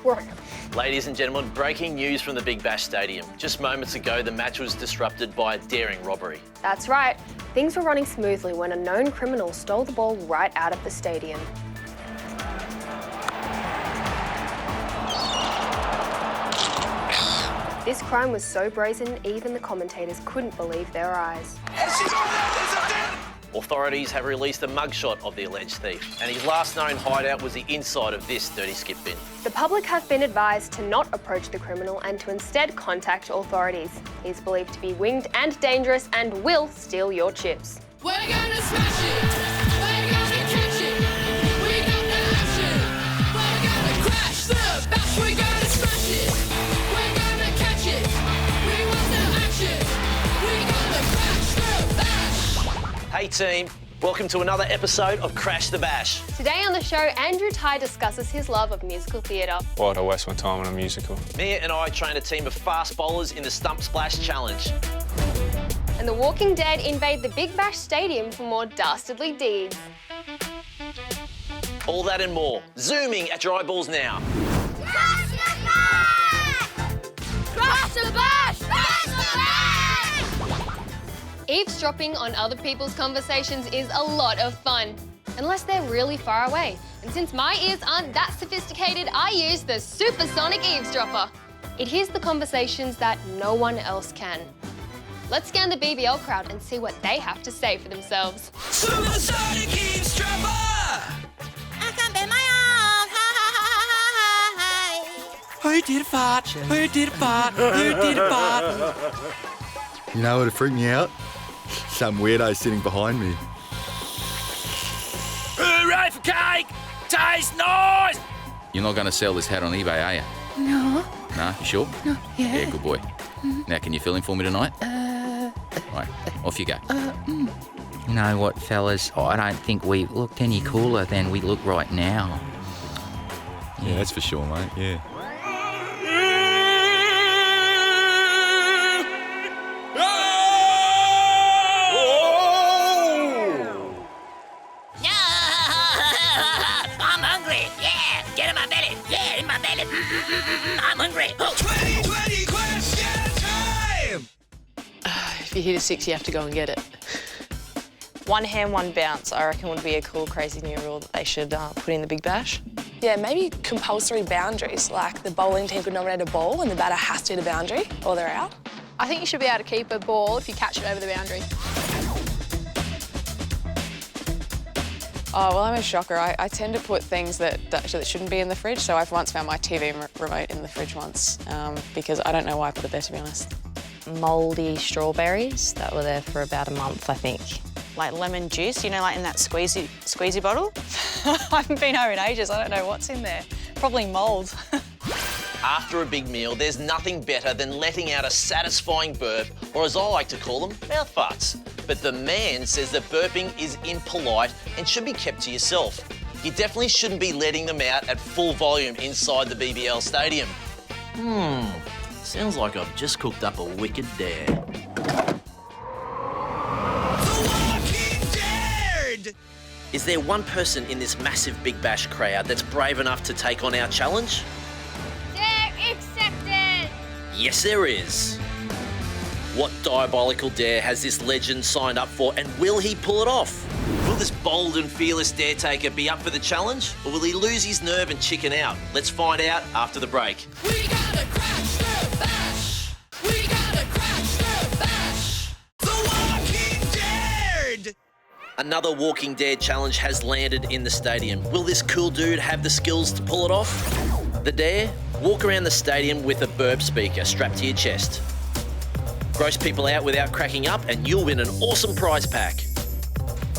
work. Ladies and gentlemen, breaking news from the Big Bash Stadium. Just moments ago, the match was disrupted by a daring robbery. That's right. Things were running smoothly when a known criminal stole the ball right out of the stadium. This crime was so brazen, even the commentators couldn't believe their eyes. Authorities have released a mugshot of the alleged thief, and his last known hideout was the inside of this dirty skip bin. The public have been advised to not approach the criminal and to instead contact authorities. He's believed to be winged and dangerous and will steal your chips. We're gonna smash it! We're gonna catch it! We got the action! We're gonna crash the bash! We're gonna smash it! We're gonna catch it! We want the action! We gonna crash the bash! Hey team, welcome to another episode of Crash the Bash. Today on the show, Andrew Tye discusses his love of musical theatre. Why'd I waste my time on a musical? Mia and I train a team of fast bowlers in the Stump Splash Challenge. And the Walking Dead invade the Big Bash Stadium for more dastardly deeds. All that and more, zooming at your eyeballs now. Crash the bash! Crash the bash! Crash the bash! Eavesdropping on other people's conversations is a lot of fun, unless they're really far away. And since my ears aren't that sophisticated, I use the supersonic eavesdropper. It hears the conversations that no one else can. Let's scan the BBL crowd and see what they have to say for themselves. Supersonic eavesdropper! I can bend my arm. Who did a fart? Who did a fart? Who did a fart? You know what would freak me out? Some weirdo sitting behind me. Hooray for cake! Tastes nice! You're not going to sell this hat on eBay, are you? No. No? You sure? No, yeah. Yeah, good boy. Now, can you fill in for me tonight? Right, off you go. You know what, fellas? I don't think we looked any cooler than we look right now. Yeah, that's for sure, mate, yeah. I'm hungry. Yeah, get in my belly. Yeah, in my belly. I'm hungry. 2020 question time! If you hit a 6, you have to go and get it. One hand, one bounce, I reckon would be a cool, crazy new rule that they should put in the Big Bash. Yeah, maybe compulsory boundaries, like the bowling team could nominate a ball and the batter has to hit a boundary or they're out. I think you should be able to keep a ball if you catch it over the boundary. Oh, well, I'm a shocker. I tend to put things that shouldn't be in the fridge, so I've once found my TV remote in the fridge once, because I don't know why I put it there, to be honest. Mouldy strawberries that were there for about a month, I think. Like lemon juice, you know, like in that squeezy bottle? I haven't been home in ages. I don't know what's in there. Probably mould. After a big meal, there's nothing better than letting out a satisfying burp, or as I like to call them, mouth farts. But the man says that burping is impolite and should be kept to yourself. You definitely shouldn't be letting them out at full volume inside the BBL stadium. Sounds like I've just cooked up a wicked dare. The Walking Dead! Is there one person in this massive Big Bash crowd that's brave enough to take on our challenge? Dare accepted! Yes, there is. What diabolical dare has this legend signed up for, and will he pull it off? Will this bold and fearless dare taker be up for the challenge, or will he lose his nerve and chicken out? Let's find out after the break. We gotta crash the bash! We gotta crash the bash! The Walking Dead! Another Walking Dead challenge has landed in the stadium. Will this cool dude have the skills to pull it off? The dare? Walk around the stadium with a burp speaker strapped to your chest. Gross people out without cracking up and you'll win an awesome prize pack.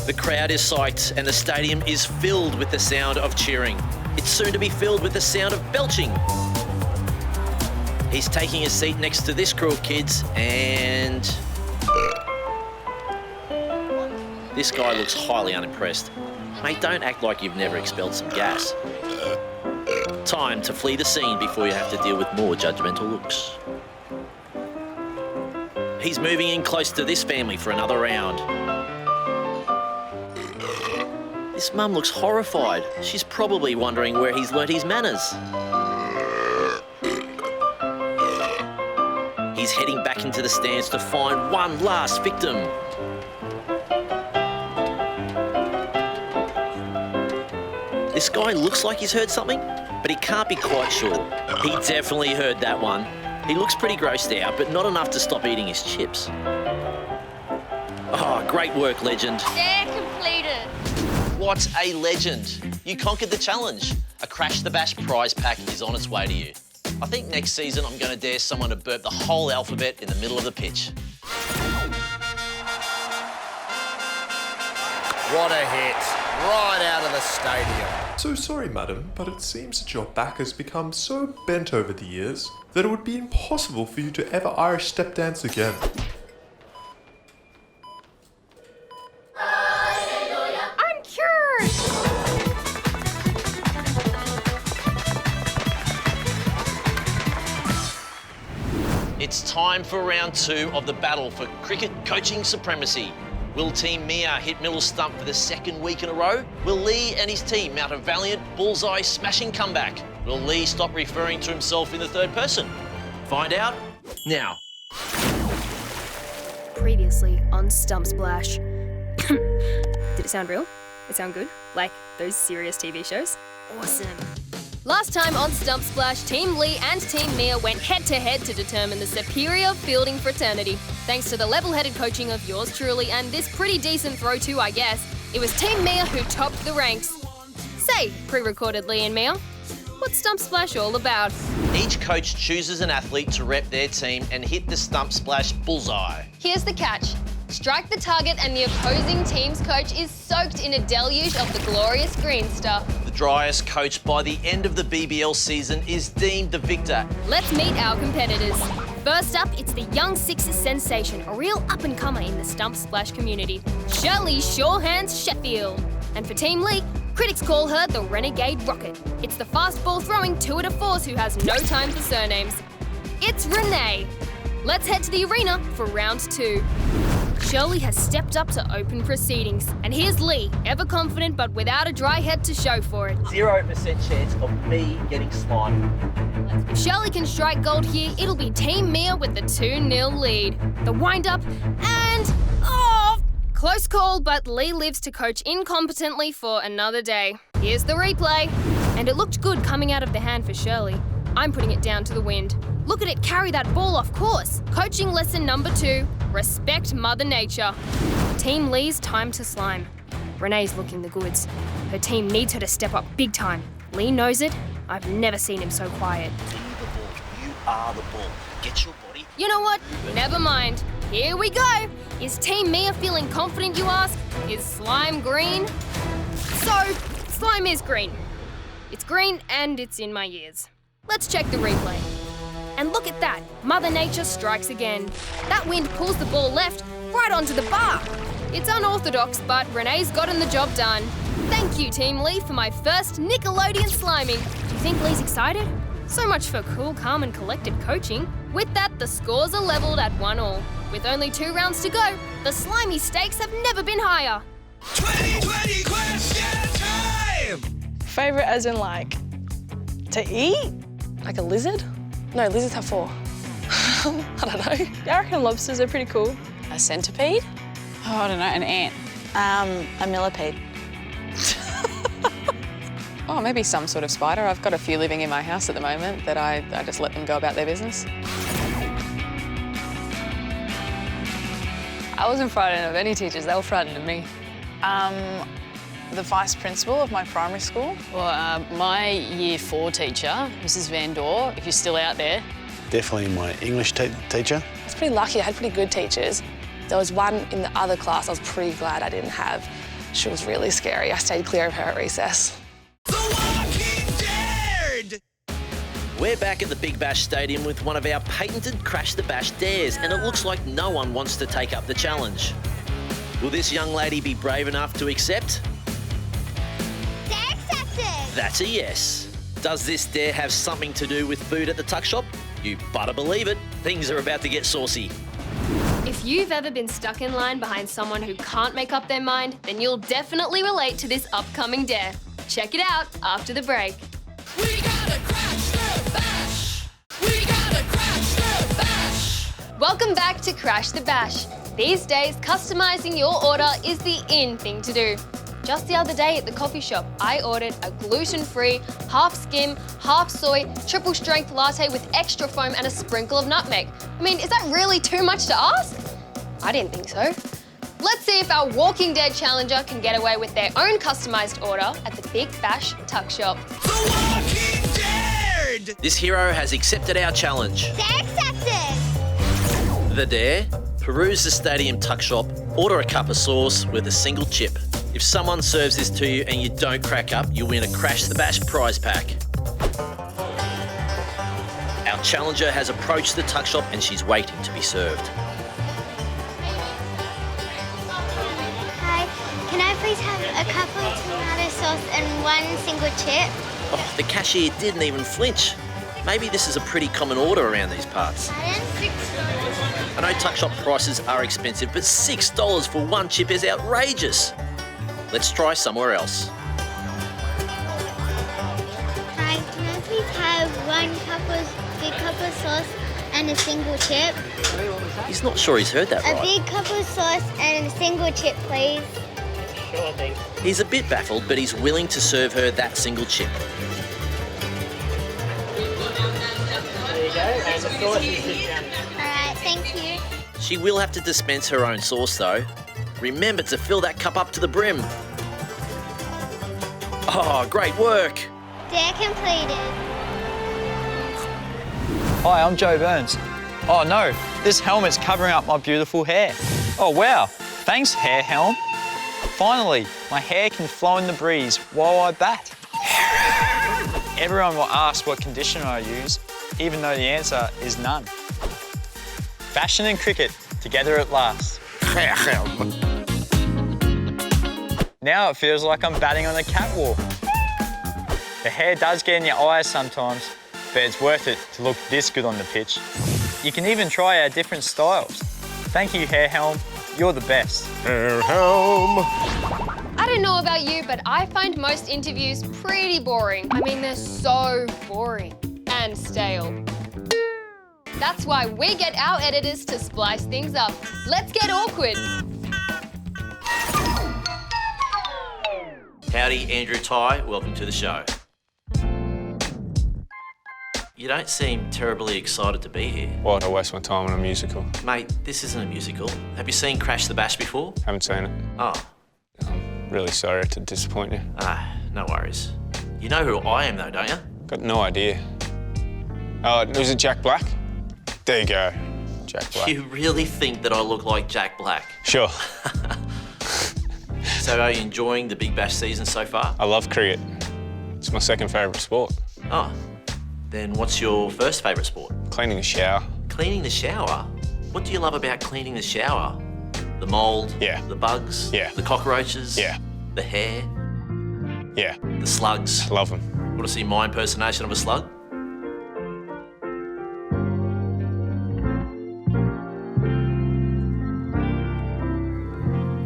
The crowd is psyched and the stadium is filled with the sound of cheering. It's soon to be filled with the sound of belching. He's taking a seat next to this crew of kids and... this guy looks highly unimpressed. Mate, don't act like you've never expelled some gas. Time to flee the scene before you have to deal with more judgmental looks. He's moving in close to this family for another round. This mum looks horrified. She's probably wondering where he's learnt his manners. He's heading back into the stands to find one last victim. This guy looks like he's heard something, but he can't be quite sure. He definitely heard that one. He looks pretty grossed out, but not enough to stop eating his chips. Oh, great work, legend. Dare completed. What a legend. You conquered the challenge. A Crash the Bash prize pack is on its way to you. I think next season I'm going to dare someone to burp the whole alphabet in the middle of the pitch. What a hit. Right out of the stadium. So sorry, madam, but it seems that your back has become so bent over the years that it would be impossible for you to ever Irish step dance again. I'm cured. It's time for round 2 of the battle for cricket coaching supremacy. Will Team Mia hit middle stump for the second week in a row? Will Lee and his team mount a valiant bullseye smashing comeback? Will Lee stop referring to himself in the third person? Find out now. Previously on Stump Splash. Did it sound real? It sound good? Like those serious TV shows? Awesome. Last time on Stump Splash, Team Lee and Team Mia went head-to-head to determine the superior fielding fraternity. Thanks to the level-headed coaching of yours truly and this pretty decent throw too, I guess, it was Team Mia who topped the ranks. Say, pre-recorded Lee and Mia, what's Stump Splash all about? Each coach chooses an athlete to rep their team and hit the Stump Splash bullseye. Here's the catch. Strike the target and the opposing team's coach is soaked in a deluge of the glorious green stuff. The driest coach by the end of the BBL season is deemed the victor. Let's meet our competitors. First up, it's the young Sixers sensation, a real up-and-comer in the Stump Splash community, Shirley Shorehands Sheffield. And for Team Lee, critics call her the Renegade Rocket. It's the fast ball throwing two-at-a-force who has no time for surnames. It's Renee. Let's head to the arena for round 2. Shirley has stepped up to open proceedings. And here's Lee, ever confident but without a dry head to show for it. 0% chance of me getting slimed. If Shirley can strike gold here, it'll be Team Mia with the 2-0 lead. The wind-up and... oh! Close call, but Lee lives to coach incompetently for another day. Here's the replay. And it looked good coming out of the hand for Shirley. I'm putting it down to the wind. Look at it carry that ball off course. Coaching lesson number 2, respect Mother Nature. Team Lee's time to slime. Renee's looking the goods. Her team needs her to step up big time. Lee knows it. I've never seen him so quiet. You are the ball. Get your body. You know what? Never mind. Here we go. Is Team Mia feeling confident, you ask? Is slime green? So, slime is green. It's green and it's in my ears. Let's check the replay. And look at that, Mother Nature strikes again. That wind pulls the ball left, right onto the bar. It's unorthodox, but Renee's gotten the job done. Thank you, Team Lee, for my first Nickelodeon sliming. Do you think Lee's excited? So much for cool, calm and collected coaching. With that, the scores are levelled at 1-1. With only 2 rounds to go, the slimy stakes have never been higher. 2020 question time! Favourite as in like, to eat? Like a lizard? No, lizards have 4. I don't know. I reckon lobsters are pretty cool. A centipede? Oh, I don't know, an ant. A millipede. Oh, maybe some sort of spider. I've got a few living in my house at the moment that I just let them go about their business. I wasn't frightened of any teachers, they were frightened of me. The vice principal of my primary school. Well, my year 4 teacher, Mrs. Van Door, if you're still out there. Definitely my English teacher. I was pretty lucky, I had pretty good teachers. There was one in the other class I was pretty glad I didn't have. She was really scary. I stayed clear of her at recess. We're back at the Big Bash Stadium with one of our patented Crash the Bash dares, and it looks like no one wants to take up the challenge. Will this young lady be brave enough to accept? Dare accepted! That's a yes. Does this dare have something to do with food at the tuck shop? You better believe it. Things are about to get saucy. If you've ever been stuck in line behind someone who can't make up their mind, then you'll definitely relate to this upcoming dare. Check it out after the break. We gotta crash the bash! We gotta crash the bash! Welcome back to Crash the Bash. These days, customising your order is the in thing to do. Just the other day at the coffee shop, I ordered a gluten-free, half skim, half soy, triple strength latte with extra foam and a sprinkle of nutmeg. I mean, is that really too much to ask? I didn't think so. Let's see if our Walking Dead challenger can get away with their own customised order at the Big Bash Tuck Shop. This hero has accepted our challenge. They're accepted. The dare? Peruse the stadium tuck shop, order a cup of sauce with a single chip. If someone serves this to you and you don't crack up, you win a Crash the Bash prize pack. Our challenger has approached the tuck shop and she's waiting to be served. Hi, can I please have a cup of tomato sauce and one single chip? Oh, the cashier didn't even flinch. Maybe this is a pretty common order around these parts. I know tuck shop prices are expensive, but $6 for one chip is outrageous. Let's try somewhere else. Hi, can I please have one big cup of sauce and a single chip? He's not sure he's heard that A right. big cup of sauce and a single chip, please. Sure thing. He's a bit baffled, but he's willing to serve her that single chip. There you go, and the sauce is just down. Alright, thank you. She will have to dispense her own sauce though. Remember to fill that cup up to the brim. Oh, great work. They're completed. Hi, I'm Joe Burns. Oh no, this helmet's covering up my beautiful hair. Oh wow, thanks hair helm. Finally, my hair can flow in the breeze while I bat. Everyone will ask what conditioner I use, even though the answer is none. Fashion and cricket, together at last. Now it feels like I'm batting on a catwalk. The hair does get in your eyes sometimes, but it's worth it to look this good on the pitch. You can even try our different styles. Thank you, Hair Helm. You're the best. Hair Helm. I don't know about you, but I find most interviews pretty boring. I mean, they're so boring and stale. That's why we get our editors to splice things up. Let's get awkward. Howdy, Andrew Tye. Welcome to the show. You don't seem terribly excited to be here. Why'd I waste my time on a musical? Mate, this isn't a musical. Have you seen Crash the Bash before? Haven't seen it. Oh. I'm really sorry to disappoint you. Ah, no worries. You know who I am though, don't you? Got no idea. Oh, was it Jack Black? There you go, Jack Black. You really think that I look like Jack Black? Sure. So are you enjoying the Big Bash season so far? I love cricket. It's my second favourite sport. Oh, then what's your first favourite sport? Cleaning the shower. Cleaning the shower? What do you love about cleaning the shower? The mould? Yeah. The bugs? Yeah. The cockroaches? Yeah. The hair? Yeah. The slugs? Love them. Want to see my impersonation of a slug?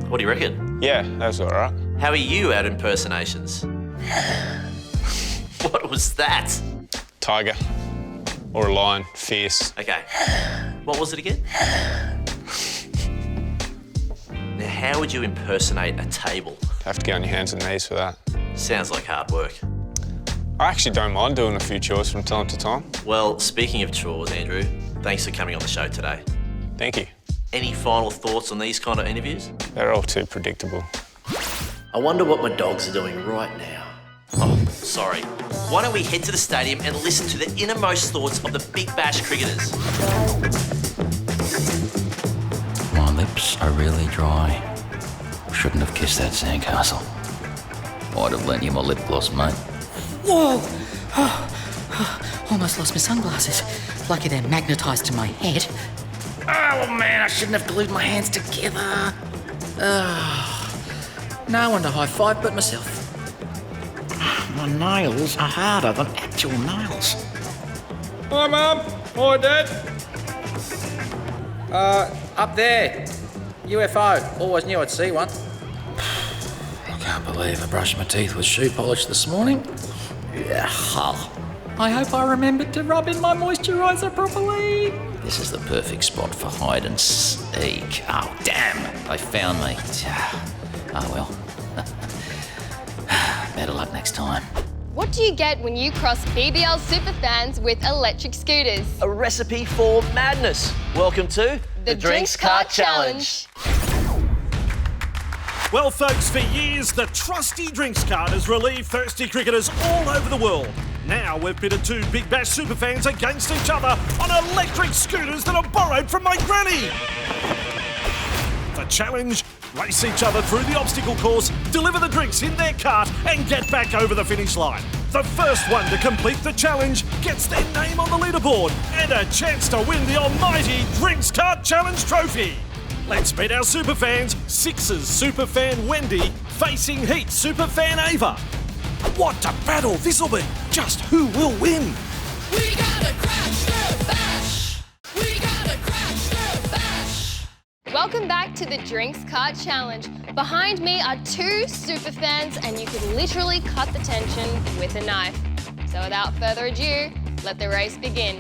What do you reckon? Yeah, that's all right. How are you at impersonations? What was that? Tiger or a lion, fierce. Okay. What was it again? Now, how would you impersonate a table? Have to get on your hands and knees for that. Sounds like hard work. I actually don't mind doing a few chores from time to time. Well, speaking of chores, Andrew, thanks for coming on the show today. Thank you. Any final thoughts on these kind of interviews? They're all too predictable. I wonder what my dogs are doing right now. Oh, sorry. Why don't we head to the stadium and listen to the innermost thoughts of the Big Bash cricketers? My lips are really dry. Shouldn't have kissed that sandcastle. Might have lent you my lip gloss, mate. Whoa! Almost lost my sunglasses. Lucky they're magnetised to my head. Oh man, I shouldn't have glued my hands together. No one to high five but myself. My nails are harder than actual nails. Hi, Mum. Hi, Dad. Up there. UFO. Always knew I'd see one. I can't believe I brushed my teeth with shoe polish this morning. Yeah. I hope I remembered to rub in my moisturiser properly. This is the perfect spot for hide and seek. Oh, damn, they found me. Oh, well. Better luck next time. What do you get when you cross BBL superfans with electric scooters? A recipe for madness. Welcome to The Drinks Cart Challenge. Well, folks, for years, the trusty drinks cart has relieved thirsty cricketers all over the world. Now we've pitted two Big Bash superfans against each other on electric scooters that are borrowed from my granny. The challenge: race each other through the obstacle course, deliver the drinks in their cart and get back over the finish line. The first one to complete the challenge gets their name on the leaderboard and a chance to win the almighty Drinks Cart Challenge trophy. Let's meet our superfans, Sixers superfan Wendy facing Heat superfan Ava. What a battle this'll be! Just who will win? We gotta crash the bash! We gotta crash the bash! Welcome back to the Drinks Cart Challenge. Behind me are two superfans and you can literally cut the tension with a knife. So without further ado, let the race begin.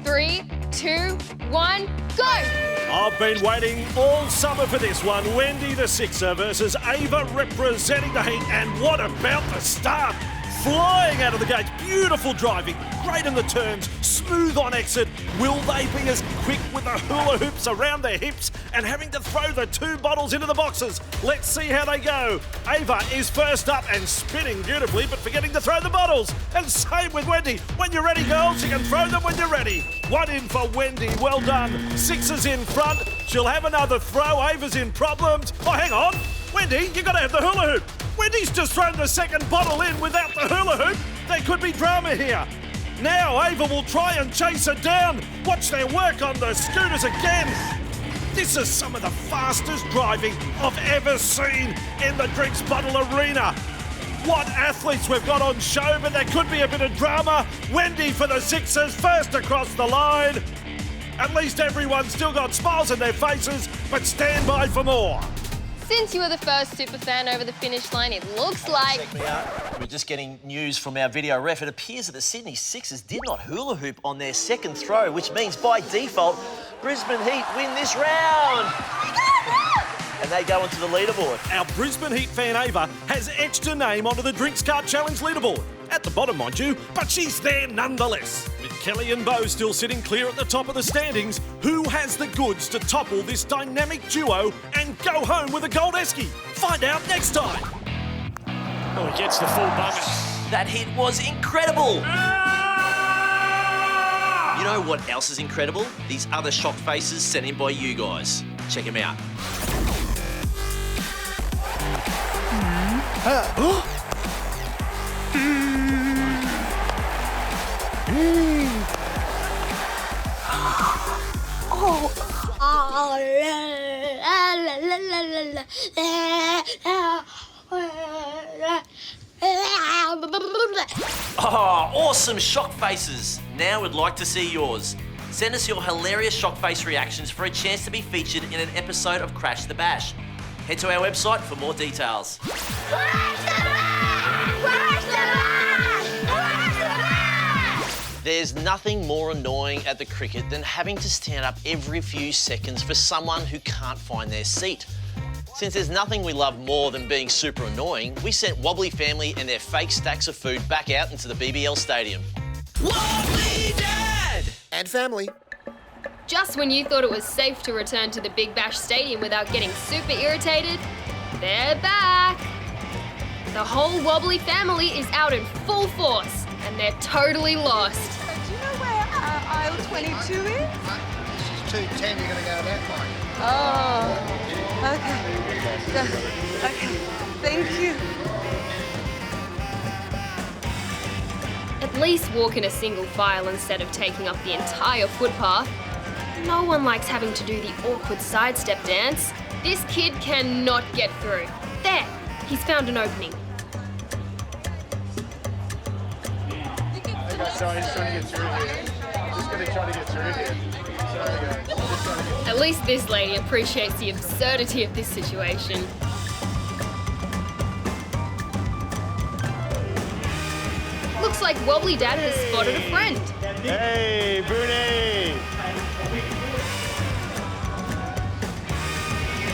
3, 2, 1, go! I've been waiting all summer for this one. Wendy the Sixer versus Ava representing the Heat. And what about the start? Flying out of the gates, beautiful driving, great in the turns, smooth on exit. Will they be as quick with the hula hoops around their hips and having to throw the two bottles into the boxes? Let's see how they go. Ava is first up and spinning beautifully, but forgetting to throw the bottles. And same with Wendy. When you're ready, girls, you can throw them when you're ready. One in for Wendy, well done. Sixers in front, she'll have another throw. Ava's in problems. Oh, hang on. Wendy, you gotta have the hula hoop. Wendy's just thrown the second bottle in without the hula hoop. There could be drama here. Now Ava will try and chase her down. Watch their work on the scooters again. This is some of the fastest driving I've ever seen in the drinks bottle arena. What athletes we've got on show, but there could be a bit of drama. Wendy for the Sixers, first across the line. At least everyone's still got smiles on their faces, but stand by for more. Since you were the first superfan over the finish line, it looks like... Check me out. We're just getting news from our video ref. It appears that the Sydney Sixers did not hula hoop on their second throw, which means by default, Brisbane Heat win this round. And they go onto the leaderboard. Our Brisbane Heat fan Ava has etched her name onto the Drinks Cart Challenge leaderboard. At the bottom, mind you, but she's there nonetheless. With Kelly and Bo still sitting clear at the top of the standings, who has the goods to topple this dynamic duo and go home with a gold esky? Find out next time. Oh, he gets the full bonus. That hit was incredible. You know what else is incredible? These other shocked faces sent in by you guys. Check them out. Oh, awesome shock faces. Now we'd like to see yours. Send us your hilarious shock face reactions for a chance to be featured in an episode of Crash the Bash. Head to our website for more details. There's nothing more annoying at the cricket than having to stand up every few seconds for someone who can't find their seat. Since there's nothing we love more than being super annoying, we sent Wobbly family and their fake stacks of food back out into the BBL stadium. Wobbly Dad! And family. Just when you thought it was safe to return to the Big Bash Stadium without getting super irritated, they're back. The whole Wobbly family is out in full force, and they're totally lost. Do you know where aisle 22 is? This is 210, you're going to go that way. Oh, okay. Okay, thank you. At least walk in a single file instead of taking up the entire footpath. No one likes having to do the awkward sidestep dance. This kid cannot get through. There, he's found an opening. Okay, sorry, just trying to get through here. Just going to try to get through here. Sorry, guys. Just trying to get... At least this lady appreciates the absurdity of this situation. Looks like Wobbly Dad has spotted a friend. Hey, Booney!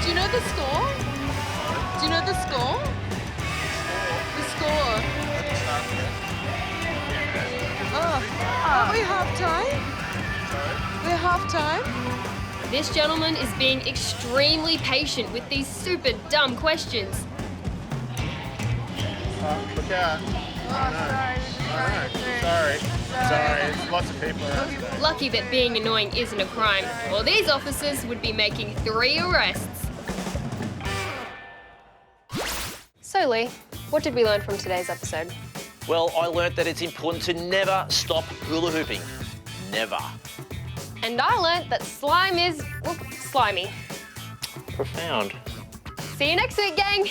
Do you know the score? Do you know the score? The score. Are we half time? We're half time? This gentleman is being extremely patient with these super dumb questions. Look out. Sorry. There's lots of people around today. Lucky that being annoying isn't a crime, or these officers would be making 3 arrests. So Lee, what did we learn from today's episode? Well, I learnt that it's important to never stop hula hooping. Never. And I learnt that slime is, well, slimy. Profound. See you next week, gang.